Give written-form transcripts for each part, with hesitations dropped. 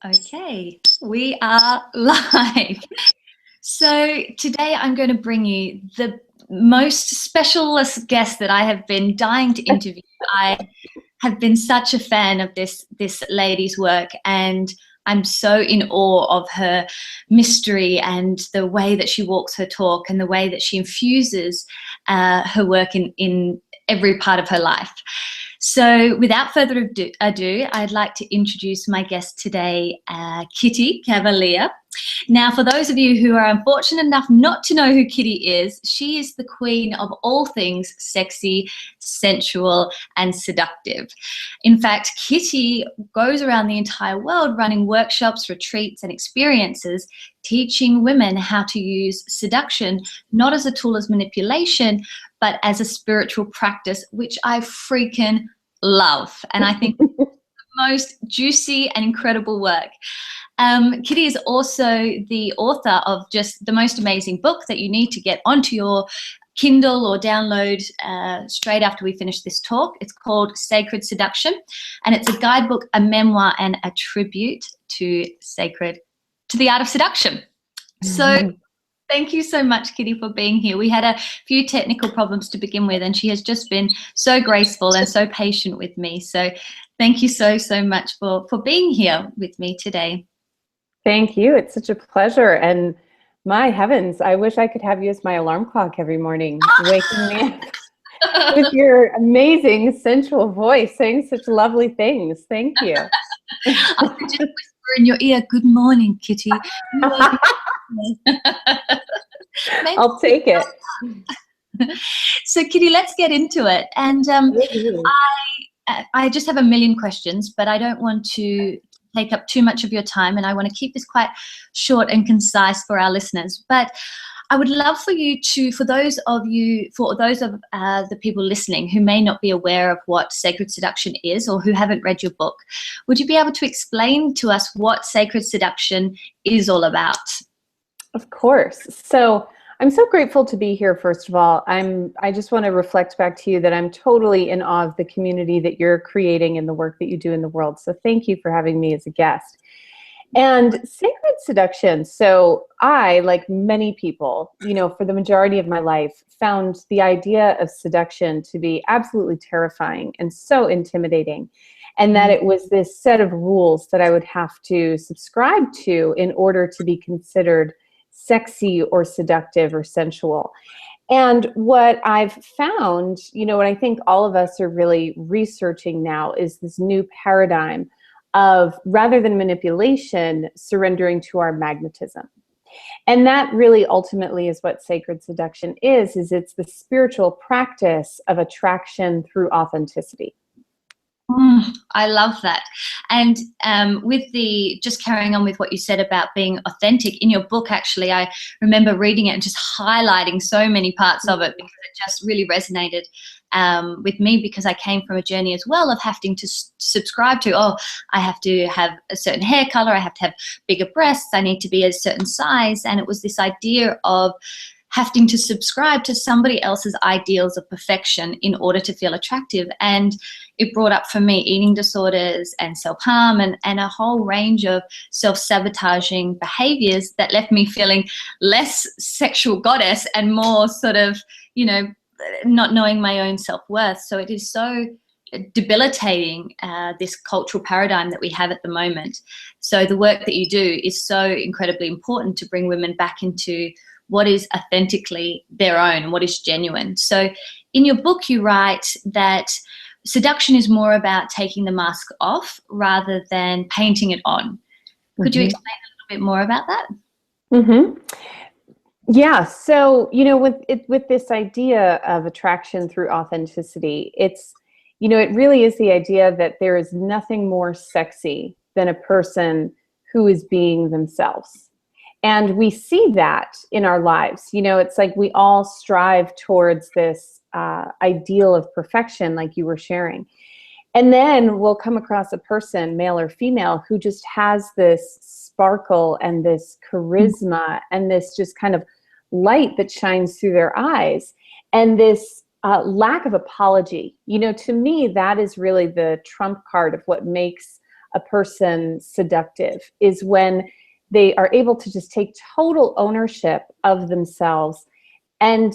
Okay, we are live. So today I'm going to bring you the most specialist guest that I have been dying to interview. I have been such a fan of this lady's work, and I'm so in awe of her mystery and the way that she walks her talk and the way that she infuses her work in every part of her life. So without further ado, I'd like to introduce my guest today, Kitty Cavalier. Now, for those of you who are unfortunate enough not to know who Kitty is, she is the queen of all things sexy, sensual, and seductive. In fact, Kitty goes around the entire world running workshops, retreats, and experiences, teaching women how to use seduction, not as a tool of manipulation, but as a spiritual practice, which I freaking love. And I think the most juicy and incredible work. Kitty is also the author of just the most amazing book that you need to get onto your Kindle or download straight after we finish this talk. It's called Sacred Seduction, and it's a guidebook, a memoir, and a tribute to the art of seduction. So thank you so much, Kitty, for being here. We had a few technical problems to begin with, and she has just been so graceful and so patient with me. So thank you so much for being here with me today. Thank you. It's such a pleasure. And my heavens, I wish I could have you as my alarm clock every morning, waking me up with your amazing sensual voice, saying such lovely things. Thank you. I could just whisper in your ear, "Good morning, Kitty." I'll take it. So, Kitty, let's get into it. And I just have a million questions, but I don't want to take up too much of your time, and I want to keep this quite short and concise for our listeners. But I would love for you to, for those of the people listening who may not be aware of what Sacred Seduction is or who haven't read your book, would you be able to explain to us what Sacred Seduction is all about? Of course. So I'm so grateful to be here, first of all. I just want to reflect back to you that I'm totally in awe of the community that you're creating and the work that you do in the world. So thank you for having me as a guest. And Sacred Seduction. So I, like many people, for the majority of my life, found the idea of seduction to be absolutely terrifying and so intimidating. And that it was this set of rules that I would have to subscribe to in order to be considered sexy or seductive or sensual. And what I've found, what I think all of us are really researching now is this new paradigm of, rather than manipulation, surrendering to our magnetism. And that really ultimately is what Sacred Seduction is it's the spiritual practice of attraction through authenticity. I love that. And just carrying on with what you said about being authentic, in your book, actually, I remember reading it and just highlighting so many parts of it because it just really resonated with me, because I came from a journey as well of having to subscribe to, I have to have a certain hair color, I have to have bigger breasts, I need to be a certain size. And it was this idea of having to subscribe to somebody else's ideals of perfection in order to feel attractive. And it brought up for me eating disorders and self-harm and a whole range of self-sabotaging behaviors that left me feeling less sexual goddess and more sort of, not knowing my own self-worth. So it is so debilitating, this cultural paradigm that we have at the moment. So the work that you do is so incredibly important to bring women back into what is authentically their own and what is genuine. So in your book, you write that seduction is more about taking the mask off rather than painting it on. Could you explain a little bit more about that? Yeah. So, with this idea of attraction through authenticity, it really is the idea that there is nothing more sexy than a person who is being themselves. And we see that in our lives. It's like we all strive towards this ideal of perfection, like you were sharing. And then we'll come across a person, male or female, who just has this sparkle and this charisma and this just kind of light that shines through their eyes. And this lack of apology. To me, that is really the trump card of what makes a person seductive is when they are able to just take total ownership of themselves and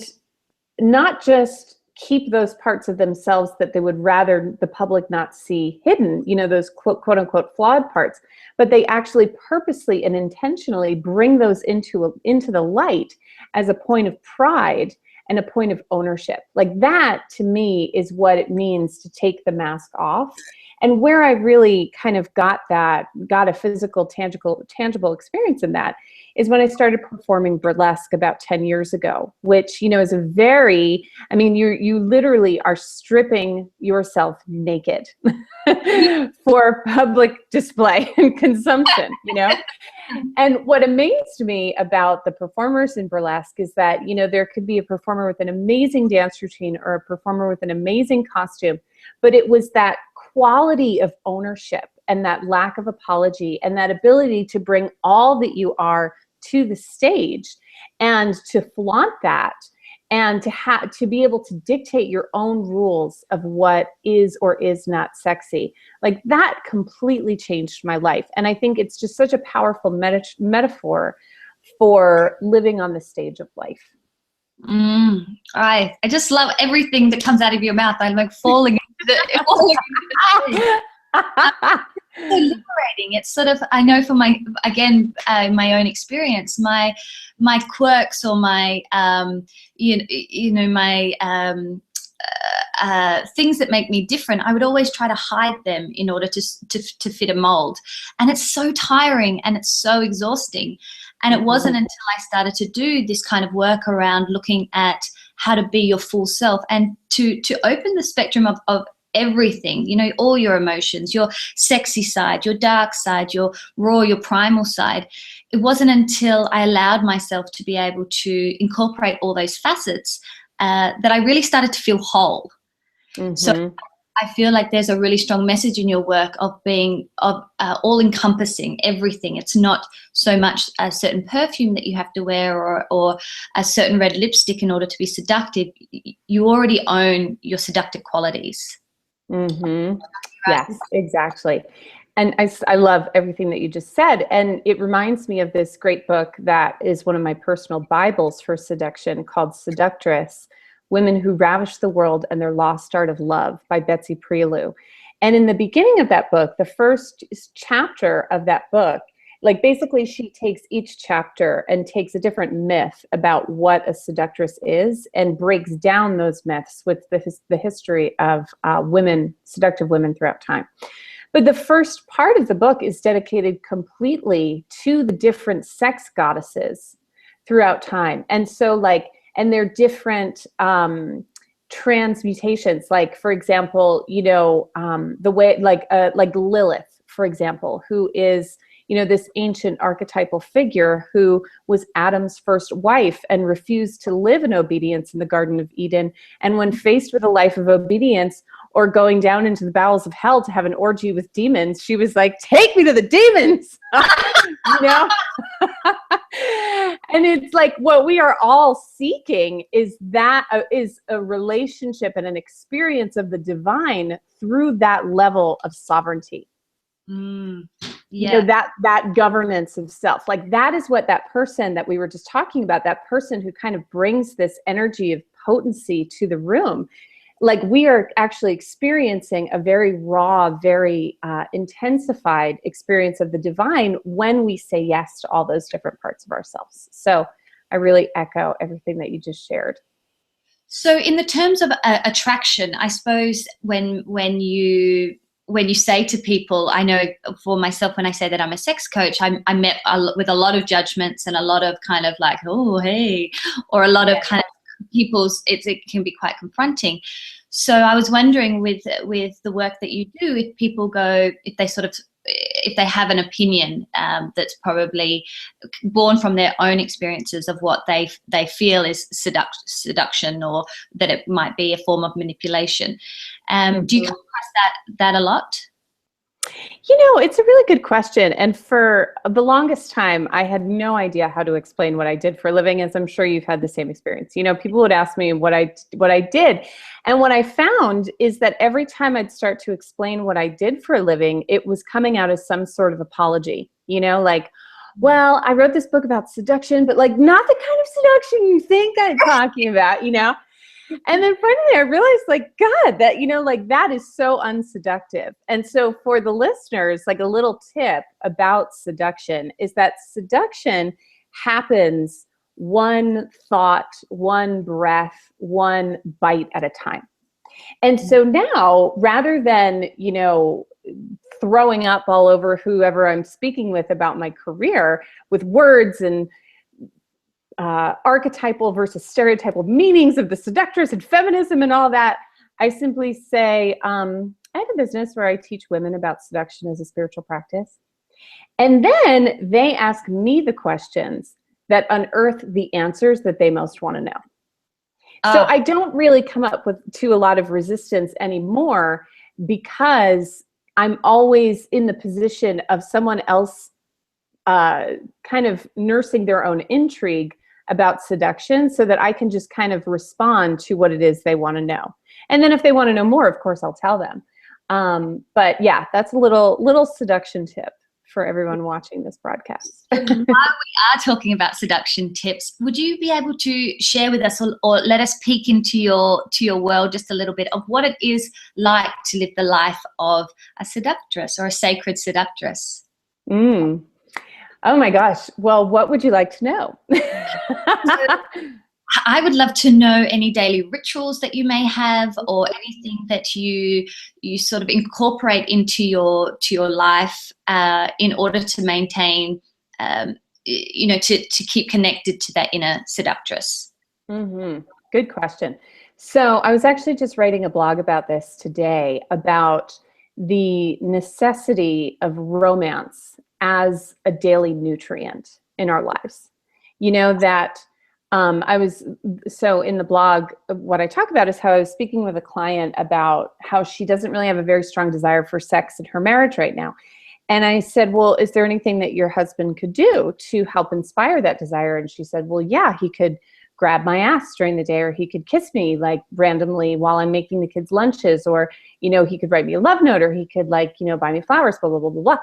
not just keep those parts of themselves that they would rather the public not see hidden, those quote unquote flawed parts, but they actually purposely and intentionally bring those into the light as a point of pride and a point of ownership. Like that, to me, is what it means to take the mask off. And where I really kind of got a physical, tangible experience in that is when I started performing burlesque about 10 years ago, which, is a very, you literally are stripping yourself naked for public display and consumption, And what amazed me about the performers in burlesque is that, there could be a performer with an amazing dance routine or a performer with an amazing costume, but it was that quality of ownership and that lack of apology and that ability to bring all that you are to the stage and to flaunt that and to be able to dictate your own rules of what is or is not sexy. Like that completely changed my life. And I think it's just such a powerful metaphor for living on the stage of life. I just love everything that comes out of your mouth. I'm like falling into the so liberating. It's sort of, I know from my own experience, my quirks or my things that make me different, I would always try to hide them in order to fit a mold, and it's so tiring and it's so exhausting. And it wasn't until I started to do this kind of work around looking at how to be your full self and to open the spectrum of everything, all your emotions, your sexy side, your dark side, your raw, your primal side. It wasn't until I allowed myself to be able to incorporate all those facets that I really started to feel whole. So I feel like there's a really strong message in your work of being all-encompassing everything. It's not so much a certain perfume that you have to wear or a certain red lipstick in order to be seductive. You already own your seductive qualities. Yes, exactly. And I love everything that you just said. And it reminds me of this great book that is one of my personal Bibles for seduction called Seductress: Women Who Ravish the World and Their Lost Art of Love by Betsy Prioleau. And in the beginning of that book, the first chapter of that book, like basically she takes each chapter and takes a different myth about what a seductress is and breaks down those myths with the history of seductive women throughout time. But the first part of the book is dedicated completely to the different sex goddesses throughout time. And so and they're different transmutations. Like, for example, the way, like Lilith, for example, who is, this ancient archetypal figure who was Adam's first wife and refused to live in obedience in the Garden of Eden. And when faced with a life of obedience or going down into the bowels of hell to have an orgy with demons, she was like, take me to the demons, And it's like what we are all seeking is a relationship and an experience of the divine through that level of sovereignty. That governance of self. Like that is what that person that we were just talking about, that person who kind of brings this energy of potency to the room. Like we are actually experiencing a very raw, very intensified experience of the divine when we say yes to all those different parts of ourselves. So I really echo everything that you just shared. So in the terms of attraction, I suppose when you say to people, I know for myself, when I say that I'm a sex coach, I met with a lot of judgments and a lot of kind of like, oh, hey, or a lot of kind of it can be quite confronting. So I was wondering with the work that you do, if people if they have an opinion that's probably born from their own experiences of what they feel is seduction, or that it might be a form of manipulation. Do you come across that a lot? It's a really good question. And for the longest time, I had no idea how to explain what I did for a living, as I'm sure you've had the same experience. People would ask me what I did. And what I found is that every time I'd start to explain what I did for a living, it was coming out as some sort of apology, like, well, I wrote this book about seduction, but like not the kind of seduction you think I'm talking about. And then finally I realized, like, God, that, like that is so unseductive. And so for the listeners, like a little tip about seduction is that seduction happens one thought, one breath, one bite at a time. And so now, rather than, throwing up all over whoever I'm speaking with about my career with words and archetypal versus stereotypal meanings of the seductress and feminism and all that, I simply say, I have a business where I teach women about seduction as a spiritual practice. And then they ask me the questions that unearth the answers that they most want to know. So I don't really come up to a lot of resistance anymore, because I'm always in the position of someone else kind of nursing their own intrigue about seduction, so that I can just kind of respond to what it is they want to know. And then if they want to know more, of course, I'll tell them. But yeah, that's a little seduction tip for everyone watching this broadcast. While we are talking about seduction tips, would you be able to share with us, or let us peek into your world just a little bit of what it is like to live the life of a seductress or a sacred seductress? Oh my gosh. Well, what would you like to know? I would love to know any daily rituals that you may have, or anything that you sort of incorporate into your life in order to maintain, to keep connected to that inner seductress. Good question. So I was actually just writing a blog about this today, about the necessity of romance as a daily nutrient in our lives. That so in the blog, what I talk about is how I was speaking with a client about how she doesn't really have a very strong desire for sex in her marriage right now. And I said, well, is there anything that your husband could do to help inspire that desire? And she said, well, yeah, he could grab my ass during the day, or he could kiss me like randomly while I'm making the kids' lunches, or, he could write me a love note, or he could buy me flowers, blah, blah, blah, blah, blah.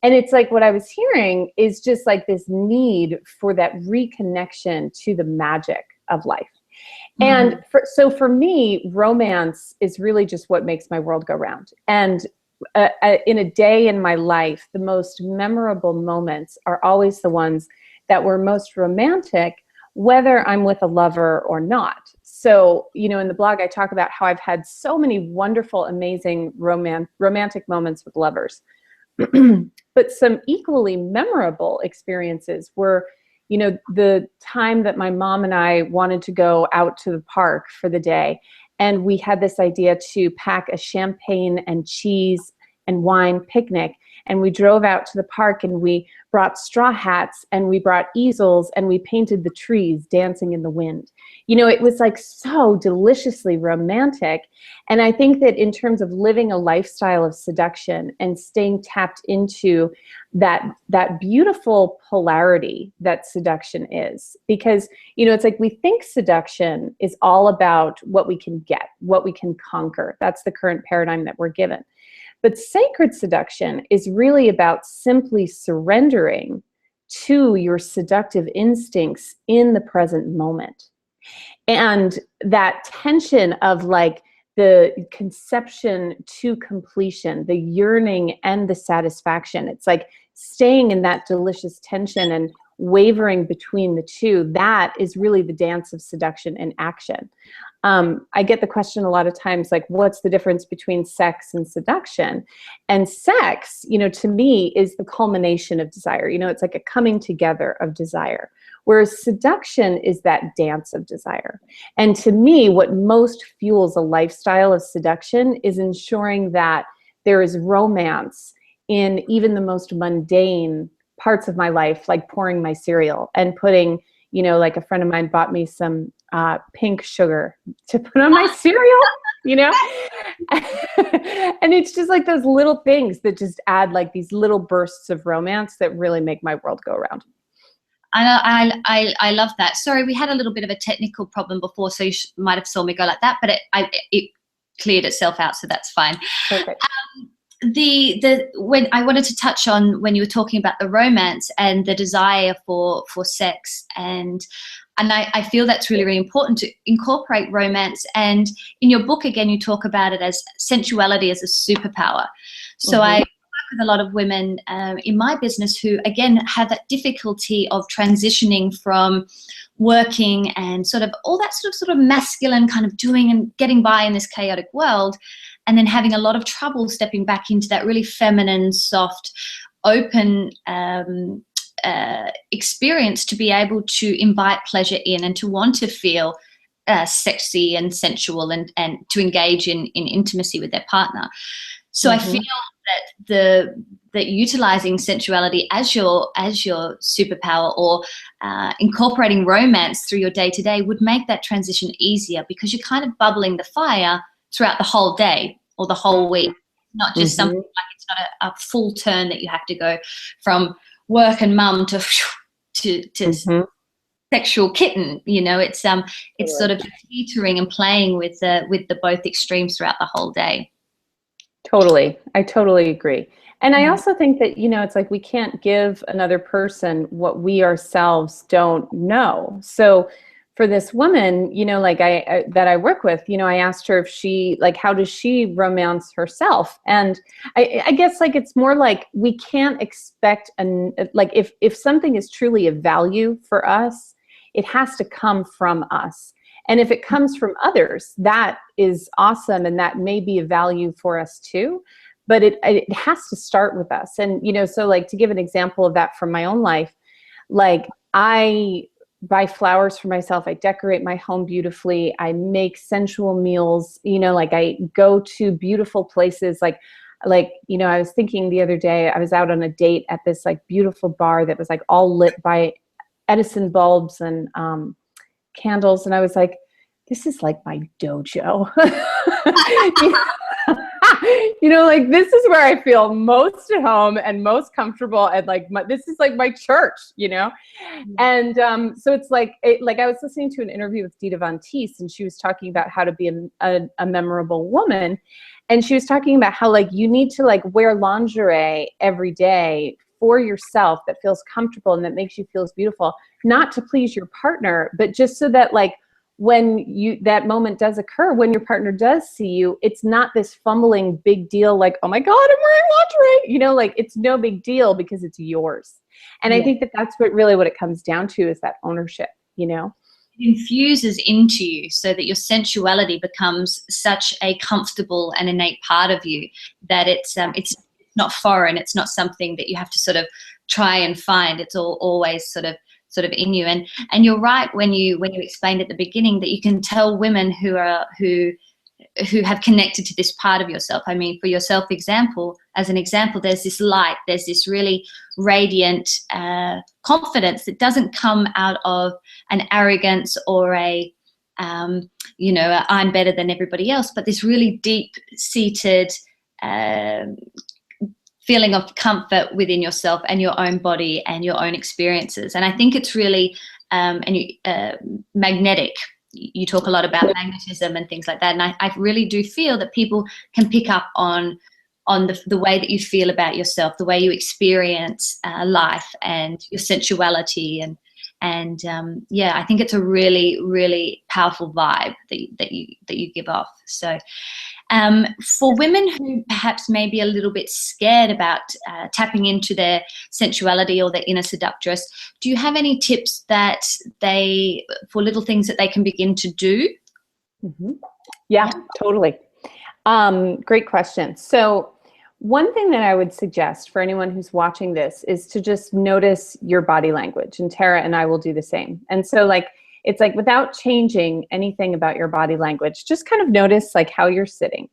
And it's like, what I was hearing is just like this need for that reconnection to the magic of life. And for me, romance is really just what makes my world go round. And in a day in my life, the most memorable moments are always the ones that were most romantic, whether I'm with a lover or not. So, in the blog, I talk about how I've had so many wonderful, amazing romantic moments with lovers. But some equally memorable experiences were, the time that my mom and I wanted to go out to the park for the day. And we had this idea to pack a champagne and cheese and wine picnic. And we drove out to the park, and we brought straw hats, and we brought easels, and we painted the trees dancing in the wind. It was like so deliciously romantic. And I think that in terms of living a lifestyle of seduction and staying tapped into that beautiful polarity that seduction is, because, it's like we think seduction is all about what we can get, what we can conquer. That's the current paradigm that we're given. But sacred seduction is really about simply surrendering to your seductive instincts in the present moment. And that tension of like the conception to completion, the yearning and the satisfaction, it's like staying in that delicious tension and wavering between the two. That is really the dance of seduction in action. I get the question a lot of times, like, what's the difference between sex and seduction? And sex, to me, is the culmination of desire. It's like a coming together of desire. Whereas seduction is that dance of desire. And to me, what most fuels a lifestyle of seduction is ensuring that there is romance in even the most mundane parts of my life, like pouring my cereal and putting, like a friend of mine bought me some pink sugar to put on my cereal, you know? And it's just like those little things that just add like these little bursts of romance that really make my world go around. I love that. Sorry, we had a little bit of a technical problem before, so you might have saw me go like that, but it cleared itself out, so that's fine. Perfect. When I wanted to touch on when you were talking about the romance and the desire for sex, and I feel that's really, really important to incorporate romance. And in your book, again, you talk about it as sensuality as a superpower. So I work with a lot of women in my business who, again, have that difficulty of transitioning from working and sort of all that sort of masculine kind of doing and getting by in this chaotic world, and then having a lot of trouble stepping back into that really feminine, soft, open experience to be able to invite pleasure in and to want to feel sexy and sensual and to engage in intimacy with their partner. So I feel that utilizing sensuality as your superpower, or incorporating romance through your day-to-day would make that transition easier, because you're kind of bubbling the fire throughout the whole day or the whole week, not just something like it's not a full turn that you have to go from work and mum to sexual kitten. You know, it's sort of teetering and playing with the both extremes throughout the whole day. Totally. I totally agree. And I also think that, you know, it's like we can't give another person what we ourselves don't know. So for this woman, you know, like that I work with, you know, I asked her if she, like, how does she romance herself? And I guess like it's more like we can't expect, like if something is truly of value for us, it has to come from us. And if it comes from others, that is awesome. And that may be a value for us too, but it has to start with us. And, you know, so like to give an example of that from my own life, like I buy flowers for myself. I decorate my home beautifully. I make sensual meals, you know, like I go to beautiful places. Like, you know, I was thinking the other day, I was out on a date at this like beautiful bar that was like all lit by Edison bulbs and, candles. And I was like, this is like my dojo. You know, like this is where I feel most at home and most comfortable, and like this is like my church, you know? And so it's like, I was listening to an interview with Dita Von Teese, and she was talking about how to be a memorable woman. And she was talking about how like you need to like wear lingerie every day for yourself that feels comfortable and that makes you feel beautiful, not to please your partner, but just so that like when that moment does occur, when your partner does see you, it's not this fumbling big deal like, oh my God, I'm wearing lingerie, you know, like it's no big deal because it's yours. And I think that that's what it comes down to, is that ownership, you know? It infuses into you so that your sensuality becomes such a comfortable and innate part of you that it's not foreign. It's not something that you have to sort of try and find. It's always sort of in you. And you're right when you explained at the beginning that you can tell women who have connected to this part of yourself. I mean, for yourself, as an example, there's this light, there's this really radiant confidence that doesn't come out of an arrogance or a I'm better than everybody else, but this really deep-seated feeling of comfort within yourself and your own body and your own experiences. And I think it's really magnetic. You talk a lot about magnetism and things like that. And I really do feel that people can pick up on the way that you feel about yourself, the way you experience life and your sensuality. And I think it's a really, really powerful vibe that you give off. So for women who perhaps may be a little bit scared about tapping into their sensuality or their inner seductress, do you have any tips for little things that they can begin to do? Yeah, totally. Great question. So one thing that I would suggest for anyone who's watching this is to just notice your body language, and Tara and I will do the same. And so like, it's like without changing anything about your body language, just kind of notice like how you're sitting.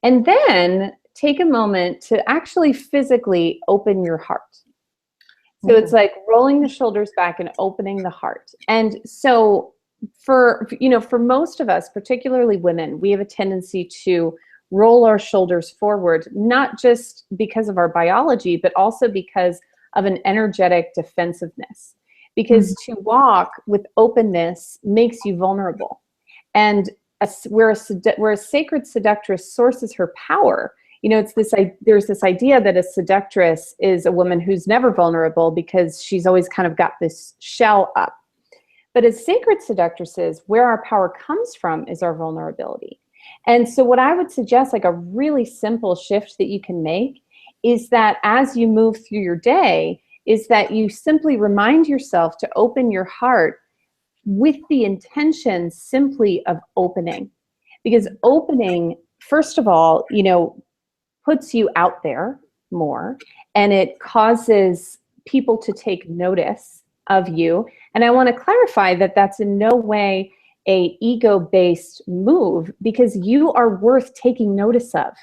And then take a moment to actually physically open your heart. So it's like rolling the shoulders back and opening the heart. And so for most of us, particularly women, we have a tendency to roll our shoulders forward, not just because of our biology, but also because of an energetic defensiveness. Because to walk with openness makes you vulnerable. And where a sacred seductress sources her power, it's there's this idea that a seductress is a woman who's never vulnerable because she's always kind of got this shell up. But as sacred seductresses, where our power comes from is our vulnerability. And so what I would suggest, like a really simple shift that you can make, is that as you move through your day, is that you simply remind yourself to open your heart with the intention simply of opening. Because opening, first of all, puts you out there more, and it causes people to take notice of you. And I want to clarify that that's in no way a ego-based move, because you are worth taking notice of.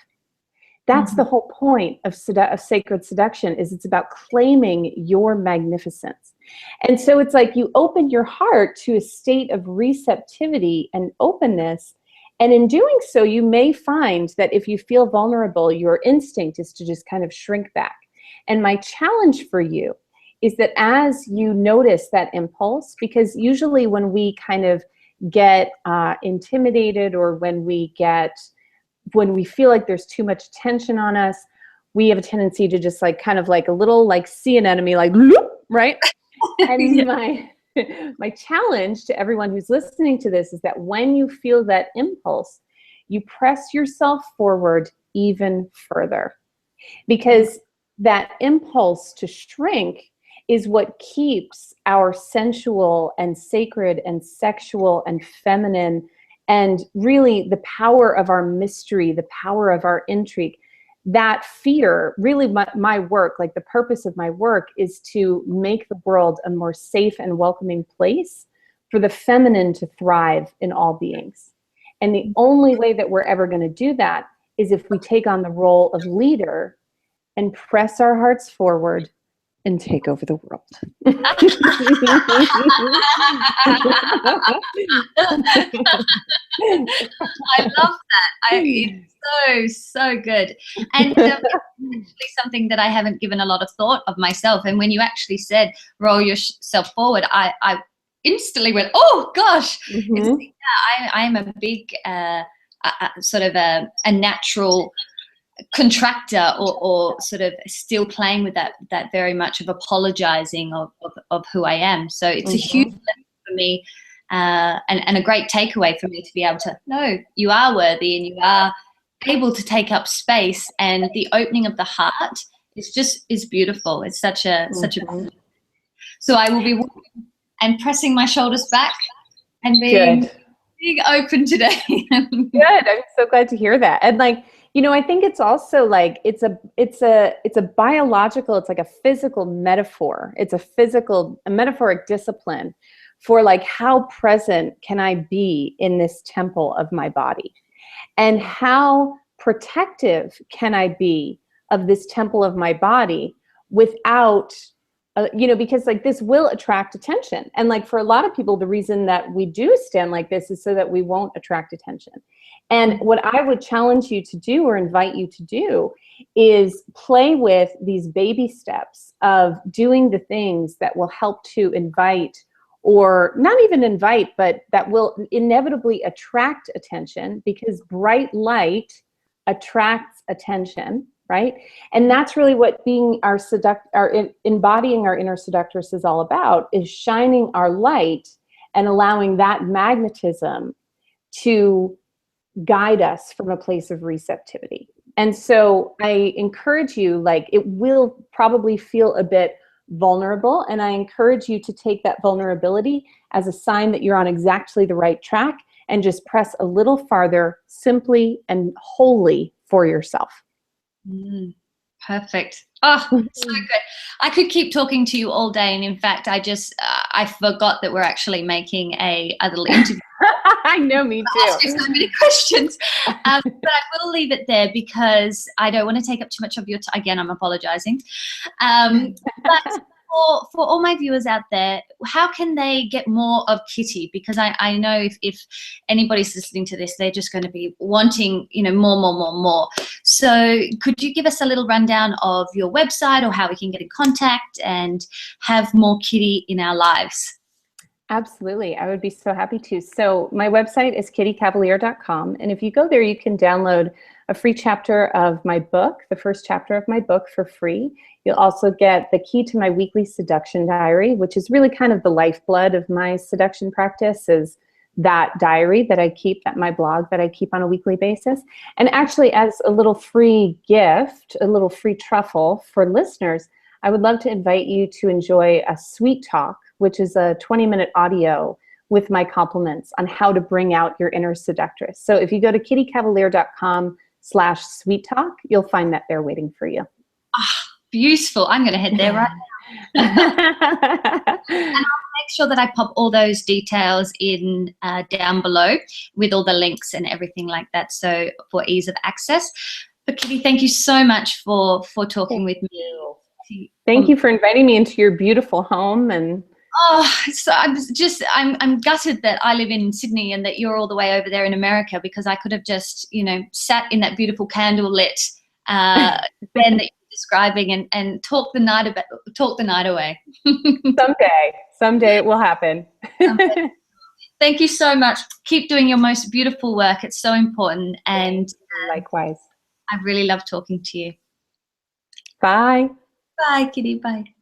That's the whole point of sacred seduction, is it's about claiming your magnificence. And so it's like you open your heart to a state of receptivity and openness. And in doing so, you may find that if you feel vulnerable, your instinct is to just kind of shrink back. And my challenge for you is that as you notice that impulse, because usually when we kind of get intimidated, or when we feel like there's too much tension on us, we have a tendency to just like kind of like a little like see an enemy, like, right? And my challenge to everyone who's listening to this is that when you feel that impulse, you press yourself forward even further, because that impulse to shrink is what keeps our sensual and sacred and sexual and feminine, and really the power of our mystery, the power of our intrigue. That fear, really my work, like the purpose of my work, is to make the world a more safe and welcoming place for the feminine to thrive in all beings. And the only way that we're ever going to do that is if we take on the role of leader and press our hearts forward and take over the world. I love that. It's so good. And actually something that I haven't given a lot of thought of myself. And when you actually said roll yourself forward, I instantly went, oh gosh. I'm a big sort of a natural contractor, or sort of still playing with that very much of apologizing of who I am. So it's a huge lesson for me, and a great takeaway for me to be able to know you are worthy and you are able to take up space, and the opening of the heart is beautiful. It's such a so I will be walking and pressing my shoulders back and being open today. Good. I'm so glad to hear that. And like, I think it's also like, it's a biological, it's like a physical metaphor. It's a metaphoric discipline for like, how present can I be in this temple of my body? And how protective can I be of this temple of my body without, because like this will attract attention. And like for a lot of people, the reason that we do stand like this is so that we won't attract attention. And what I would challenge you to do, or invite you to do, is play with these baby steps of doing the things that will help to invite, or not even invite, but that will inevitably attract attention, because bright light attracts attention, right? And that's really what being embodying our inner seductress is all about, is shining our light and allowing that magnetism to guide us from a place of receptivity. And so I encourage you, like, it will probably feel a bit vulnerable, and I encourage you to take that vulnerability as a sign that you're on exactly the right track, and just press a little farther, simply and wholly for yourself. Perfect. Oh, so good. I could keep talking to you all day. And in fact, I forgot that we're actually making a little interview. I know, me too. I asked you so many questions. But I will leave it there, because I don't want to take up too much of your time. Again, I'm apologizing. But for all my viewers out there, how can they get more of Kitty? Because I know if anybody's listening to this, they're just going to be wanting, you know, more. So could you give us a little rundown of your website or how we can get in contact and have more Kitty in our lives? Absolutely. I would be so happy to. So my website is kittycavalier.com. And if you go there, you can download a free chapter of my book, the first chapter of my book, for free. You'll also get the key to my weekly seduction diary, which is really kind of the lifeblood of my seduction practice, is that diary that I keep, that my blog that I keep on a weekly basis. And actually, as a little free gift, a little free truffle for listeners, I would love to invite you to enjoy a sweet talk, which is a 20-minute audio with my compliments on how to bring out your inner seductress. So if you go to kittycavalier.com/sweet talk, you'll find that there waiting for you. Ah, beautiful. I'm going to head there right now. And I'll make sure that I pop all those details in down below with all the links and everything like that, so for ease of access. But Kitty, thank you so much for talking with me. Thank you for inviting me into your beautiful home. And so I'm gutted that I live in Sydney and that you're all the way over there in America, because I could have just, you know, sat in that beautiful candlelit den that you're describing and talk the night away. Someday it will happen. Thank you so much. Keep doing your most beautiful work. It's so important. And likewise. I really love talking to you. Bye. Bye, Kitty. Bye.